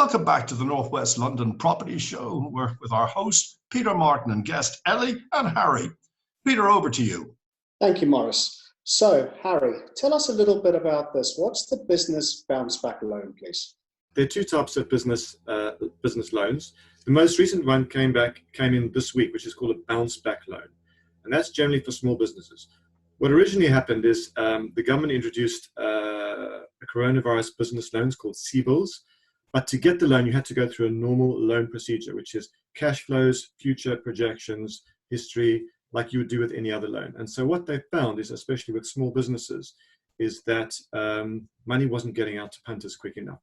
Welcome back to the Northwest London Property Show. We're with our host, Peter Martin, and guest Ellie and Harry. Peter, over to you. Thank you, Morris. So, Harry, tell us a little bit about this. What's the business bounce back loan, please? There are two types of business loans. The most recent one came in this week, which is called a bounce back loan. And that's generally for small businesses. What originally happened is the government introduced a coronavirus business loans called CBILS. But to get the loan, you had to go through a normal loan procedure, which is cash flows, future projections, history, like you would do with any other loan. And so what they found is, especially with small businesses, is that money wasn't getting out to punters quick enough.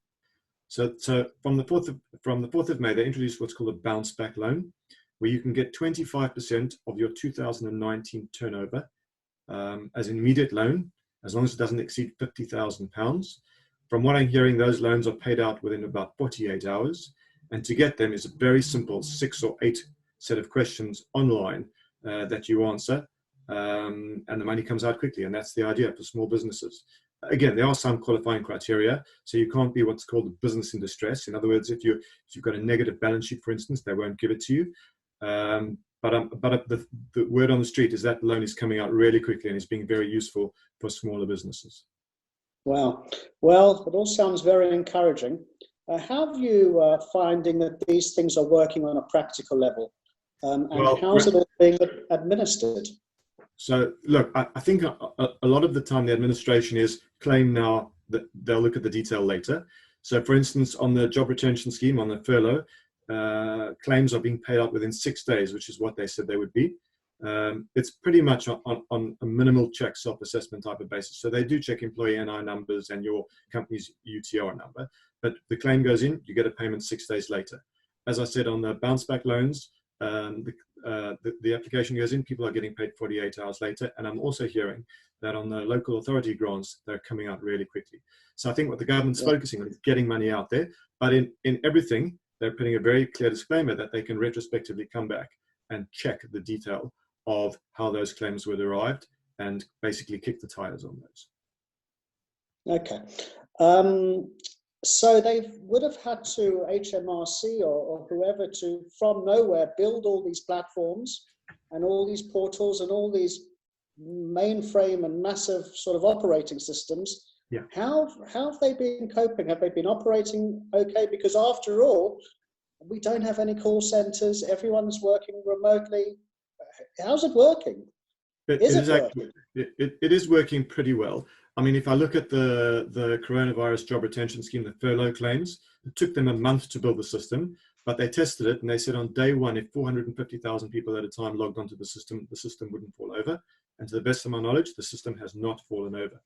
So from the 4th of May, they introduced what's called a bounce back loan, where you can get 25% of your 2019 turnover as an immediate loan, as long as it doesn't exceed £50,000. From what I'm hearing, those loans are paid out within about 48 hours. And to get them is a very simple 6 or 8 set of questions online that you answer, and the money comes out quickly. And that's the idea for small businesses. Again, there are some qualifying criteria. So you can't be what's called a business in distress. In other words, if you've got a negative balance sheet, for instance, they won't give it to you. But the word on the street is that loan is coming out really quickly and is being very useful for smaller businesses. Wow. Well, it all sounds very encouraging. How are you finding that these things are working on a practical level? How is it all being administered? So, look, I think a lot of the time the administration is claim now that they'll look at the detail later. So, for instance, on the job retention scheme, on the furlough, claims are being paid out within 6 days, which is what they said they would be. It's pretty much on a minimal check self-assessment type of basis. So they do check employee NI numbers and your company's UTR number, but the claim goes in, you get a payment 6 days later. As I said, on the bounce back loans, the application goes in, people are getting paid 48 hours later. And I'm also hearing that on the local authority grants, they're coming out really quickly. So I think what the government's focusing on is getting money out there, but in everything, they're putting a very clear disclaimer that they can retrospectively come back and check the detail of how those claims were derived and basically kick the tires on those. Okay. So they would have had to, HMRC or whoever, to from nowhere build all these platforms and all these portals and all these mainframe and massive sort of operating systems. Yeah. How have they been coping? Have they been operating okay? Because after all, we don't have any call centers. Everyone's working remotely. How's it working? It is working pretty well. I mean, if I look at the coronavirus job retention scheme, the furlough claims, it took them a month to build the system, but they tested it and they said on day one, if 450,000 people at a time logged onto the system wouldn't fall over. And to the best of my knowledge, the system has not fallen over.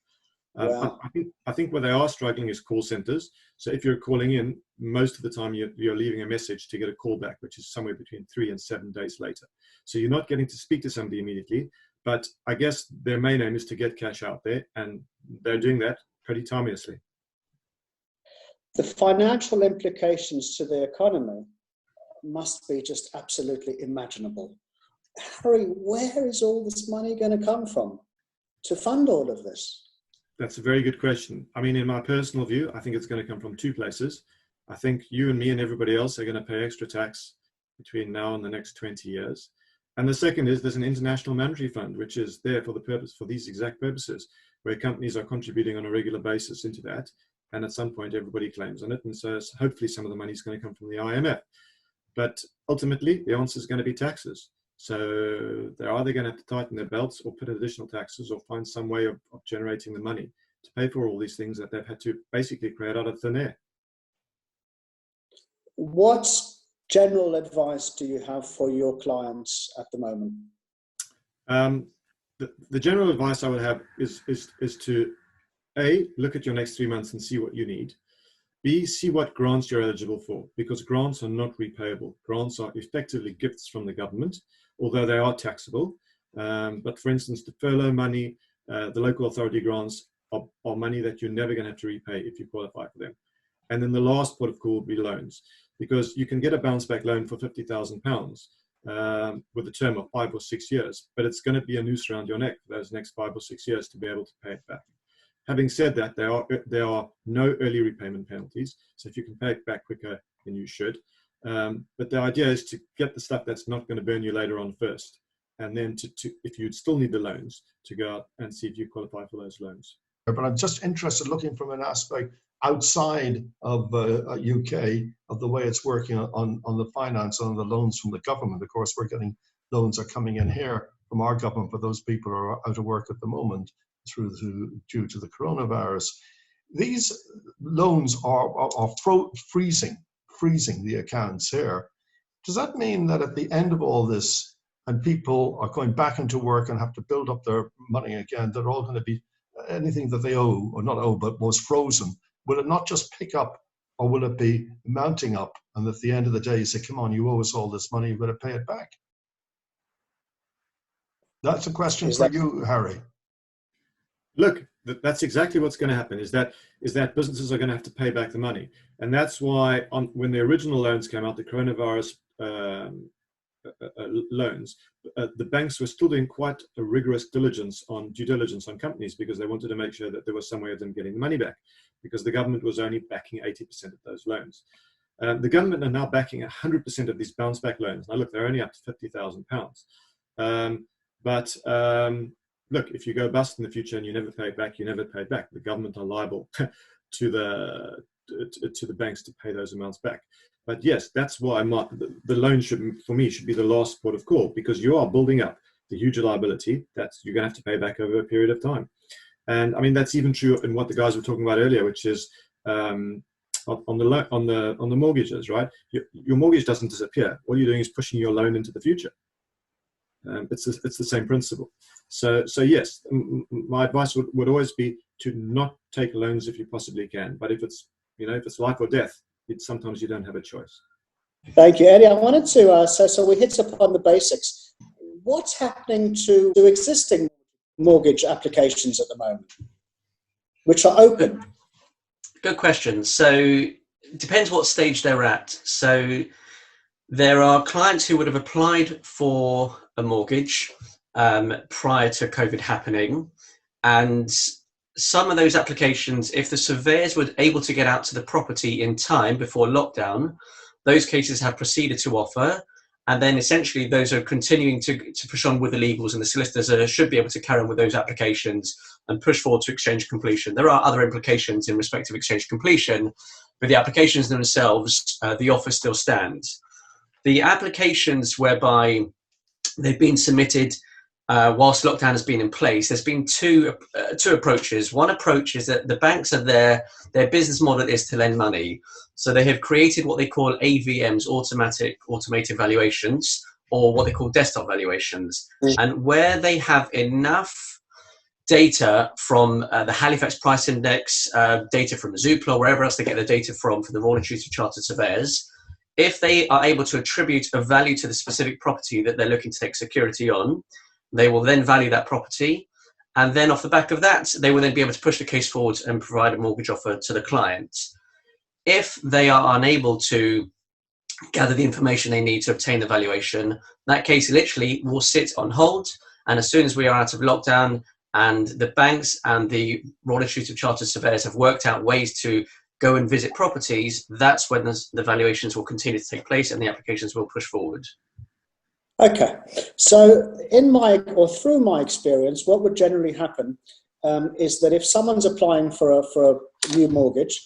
Wow. I think where they are struggling is call centers. So if you're calling in, most of the time you're leaving a message to get a call back, which is somewhere between 3 and 7 days later. So you're not getting to speak to somebody immediately, but I guess their main aim is to get cash out there, and they're doing that pretty timeously. The financial implications to the economy must be just absolutely imaginable. Harry, where is all this money going to come from to fund all of this? That's a very good question. I mean, in my personal view, I think it's going to come from 2 places. I think you and me and everybody else are going to pay extra tax between now and the next 20 years. And the second is there's an international monetary fund, which is there for these exact purposes, where companies are contributing on a regular basis into that. And at some point, everybody claims on it. And so hopefully some of the money is going to come from the IMF. But ultimately, the answer is going to be taxes. So they're either going to have to tighten their belts or put additional taxes or find some way of generating the money to pay for all these things that they've had to basically create out of thin air. What general advice do you have for your clients at the moment? The general advice I would have is to A, look at your next 3 months and see what you need. B, see what grants you're eligible for, because grants are not repayable. Grants are effectively gifts from the government, although they are taxable. But for instance, the furlough money, the local authority grants are money that you're never going to have to repay if you qualify for them. And then the last port of call would be loans, because you can get a bounce back loan for £50,000 with a term of 5 or 6 years, but it's going to be a noose around your neck for those next 5 or 6 years to be able to pay it back. Having said that, there are no early repayment penalties. So if you can pay it back quicker, then you should. But the idea is to get the stuff that's not going to burn you later on first. And then if you still need the loans, to go out and see if you qualify for those loans. But I'm just interested, looking from an aspect outside of UK, of the way it's working on the finance, on the loans from the government. Of course, we're getting loans are coming in here from our government for those people who are out of work at the moment due to the coronavirus. These loans are freezing the accounts here. Does that mean that at the end of all this, and people are going back into work and have to build up their money again, they're all going to be, anything that they owe, or not owe, but was frozen, will it not just pick up, or will it be mounting up? And at the end of the day, you say, come on, you owe us all this money, you've got to pay it back. That's a question for you, Harry. Look, that's exactly what's going to happen, is that businesses are going to have to pay back the money. And that's why when the original loans came out, the coronavirus loans, the banks were still doing quite a rigorous due diligence on companies, because they wanted to make sure that there was some way of them getting the money back, because the government was only backing 80% of those loans. The government are now backing 100% of these bounce back loans. Now look, they're only up to £50,000. But look, if you go bust in the future and you never pay it back, you never pay it back. The government are liable to the banks to pay those amounts back. But yes, that's why the loan should be the last port of call, because you are building up the huge liability that you're going to have to pay back over a period of time. And I mean, that's even true in what the guys were talking about earlier, which is on the mortgages, right? Your mortgage doesn't disappear. All you're doing is pushing your loan into the future. It's the same principle. So yes, my advice would always be to not take loans if you possibly can. But if it's life or death, sometimes you don't have a choice. Thank you, Eddie. I wanted to so we hit upon the basics. What's happening to existing mortgage applications at the moment, which are open? Good question. So it depends what stage they're at. So there are clients who would have applied for a mortgage prior to COVID happening, and some of those applications, if the surveyors were able to get out to the property in time before lockdown, those cases have proceeded to offer, and then essentially those are continuing to push on with the legals, and the solicitors should be able to carry on with those applications and push forward to exchange completion. There are other implications in respect of exchange completion, but the applications themselves, the offer still stands. The applications whereby they've been submitted whilst lockdown has been in place, there's been two approaches. One approach is that the banks are their business model is to lend money. So they have created what they call AVMs, automated valuations, or what they call desktop valuations. And where they have enough data from the Halifax Price Index, data from Zoopla, wherever else they get the data from the Royal Institute of Chartered Surveyors, if they are able to attribute a value to the specific property that they're looking to take security on, they will then value that property. And then off the back of that, they will then be able to push the case forward and provide a mortgage offer to the client. If they are unable to gather the information they need to obtain the valuation, that case literally will sit on hold. And as soon as we are out of lockdown and the banks and the Royal Institute of Chartered Surveyors have worked out ways to go and visit properties, that's when the valuations will continue to take place and the applications will push forward. Okay, so through my experience, what would generally happen is that if someone's applying for a new mortgage,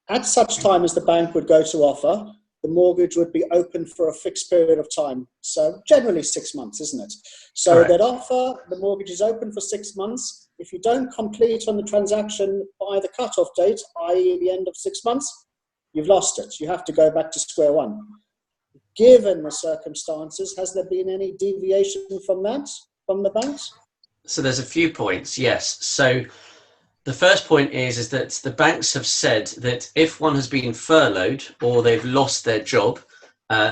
at such time as the bank would go to offer, the mortgage would be open for a fixed period of time. So generally 6 months, isn't it? So Correct. That offer, the mortgage is open for 6 months. If you don't complete on the transaction by the cut-off date, i.e. the end of 6 months, you've lost it. You have to go back to square one. Given the circumstances, has there been any deviation from that, from the banks? So there's a few points, yes. So the first point is that the banks have said that if one has been furloughed or they've lost their job,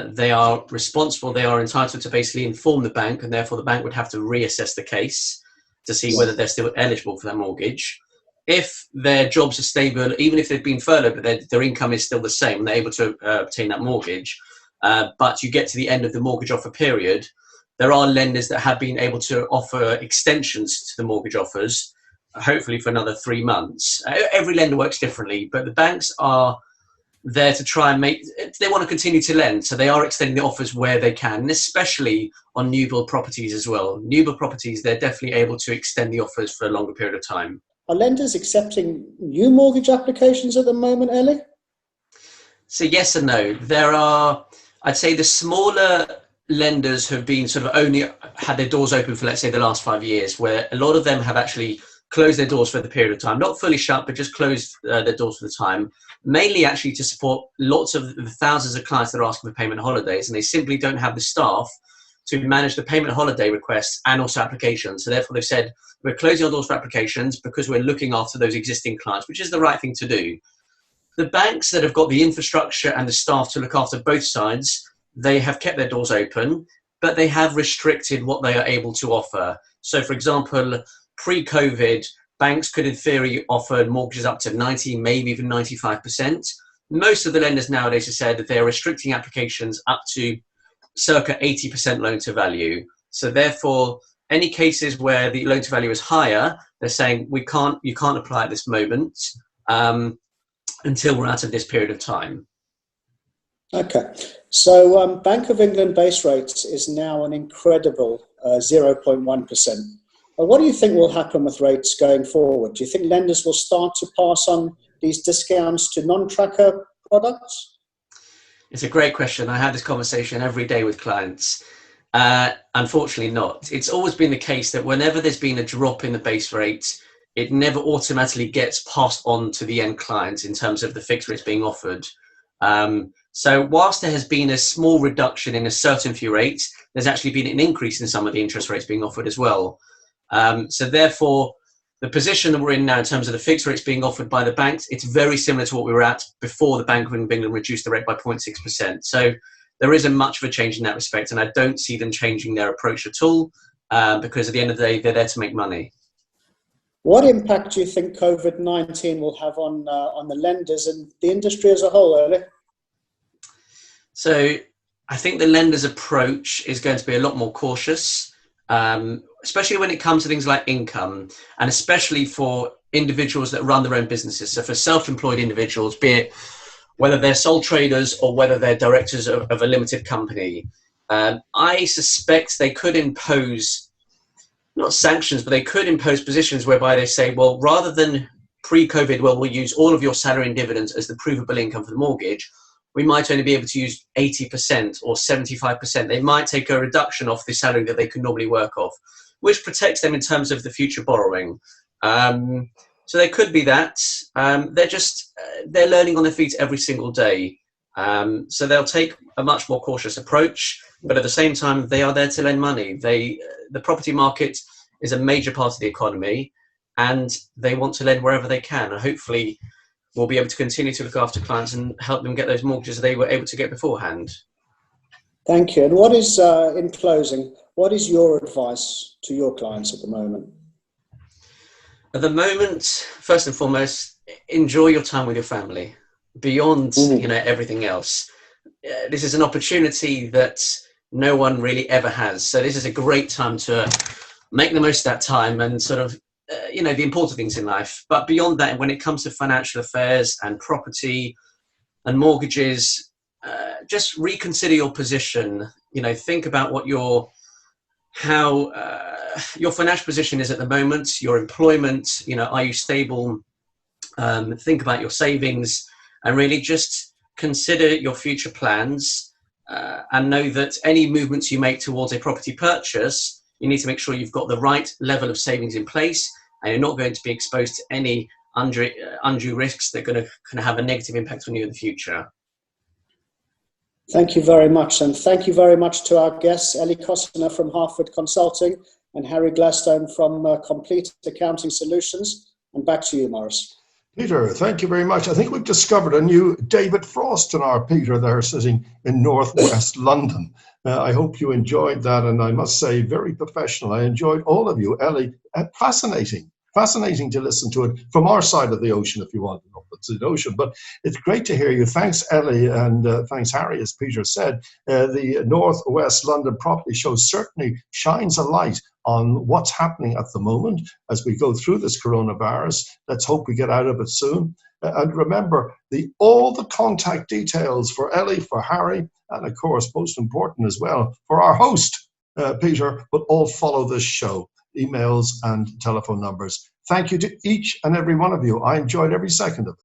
they are responsible, they are entitled to basically inform the bank, and therefore the bank would have to reassess the case to see whether they're still eligible for that mortgage. If their jobs are stable, even if they've been furloughed, but their income is still the same, they're able to obtain that mortgage. But you get to the end of the mortgage offer period, there are lenders that have been able to offer extensions to the mortgage offers hopefully for another 3 months. Every lender works differently, but the banks are there to try and they want to continue to lend. So they are extending the offers where they can, and especially on new build properties as well. New build properties, they're definitely able to extend the offers for a longer period of time. Are lenders accepting new mortgage applications at the moment, Ellie? So yes and no. There are, I'd say the smaller lenders have been sort of only had their doors open for, let's say, the last 5 years, where a lot of them have actually closed their doors for the period of time, not fully shut, but just closed their doors for the time, mainly actually to support lots of the thousands of clients that are asking for payment holidays, and they simply don't have the staff to manage the payment holiday requests and also applications. So therefore they've said, we're closing our doors for applications because we're looking after those existing clients, which is the right thing to do. The banks that have got the infrastructure and the staff to look after both sides, they have kept their doors open, but they have restricted what they are able to offer. So for example, pre-COVID, banks could in theory offer mortgages up to 90, maybe even 95%. Most of the lenders nowadays have said that they're restricting applications up to circa 80% loan to value. So therefore, any cases where the loan to value is higher, they're saying you can't apply at this moment until we're out of this period of time. Okay, so Bank of England base rates is now an incredible 0.1%. What do you think will happen with rates going forward? Do you think lenders will start to pass on these discounts to non-tracker products? It's a great question. I have this conversation every day with clients. Unfortunately not. It's always been the case that whenever there's been a drop in the base rate, it never automatically gets passed on to the end client in terms of the fixed rates being offered. So whilst there has been a small reduction in a certain few rates, there's actually been an increase in some of the interest rates being offered as well. So therefore, the position that we're in now in terms of the fixed rates being offered by the banks, it's very similar to what we were at before the Bank of England reduced the rate by 0.6%. So there isn't much of a change in that respect, and I don't see them changing their approach at all, because at the end of the day, they're there to make money. What impact do you think COVID-19 will have on the lenders and the industry as a whole, Early? So I think the lender's approach is going to be a lot more cautious, especially when it comes to things like income, and especially for individuals that run their own businesses. So for self-employed individuals, be it whether they're sole traders or whether they're directors of a limited company, I suspect they could impose, not sanctions, but they could impose positions whereby they say, well, rather than pre-COVID, well, we'll use all of your salary and dividends as the provable income for the mortgage, we might only be able to use 80% or 75%. They might take a reduction off the salary that they could normally work off, which protects them in terms of the future borrowing. So they could be that. They're learning on their feet every single day. So they'll take a much more cautious approach, but at the same time, they are there to lend money. The property market is a major part of the economy, and they want to lend wherever they can. And hopefully we'll be able to continue to look after clients and help them get those mortgages they were able to get beforehand. Thank you. And what is, in closing, what is your advice to your clients at the moment? At the moment, first and foremost, enjoy your time with your family beyond everything else. This is an opportunity that no one really ever has. So this is a great time to make the most of that time and sort of the important things in life. But beyond that, when it comes to financial affairs and property and mortgages, just reconsider your position. Think about what how your financial position is at the moment, your employment, are you stable? Think about your savings and really just consider your future plans, and know that any movements you make towards a property purchase, you need to make sure you've got the right level of savings in place, and you're not going to be exposed to any undue risks that are going to have a negative impact on you in the future. Thank you very much. And thank you very much to our guests, Ellie Costner from Harford Consulting and Harry Gladstone from Complete Accounting Solutions. And back to you, Maurice. Peter, thank you very much. I think we've discovered a new David Frost in our Peter there, sitting in northwest London. I hope you enjoyed that, and I must say, very professional. I enjoyed all of you. Ellie, fascinating to listen to it from our side of the ocean, if you want to know it's the ocean. But it's great to hear you. Thanks, Ellie, and thanks, Harry. As Peter said, the Northwest London Property Show certainly shines a light on what's happening at the moment as we go through this coronavirus. Let's hope we get out of it soon. And remember, all the contact details for Ellie, for Harry, and of course, most important as well, for our host, Peter, will all follow this show, emails and telephone numbers. Thank you to each and every one of you. I enjoyed every second of it.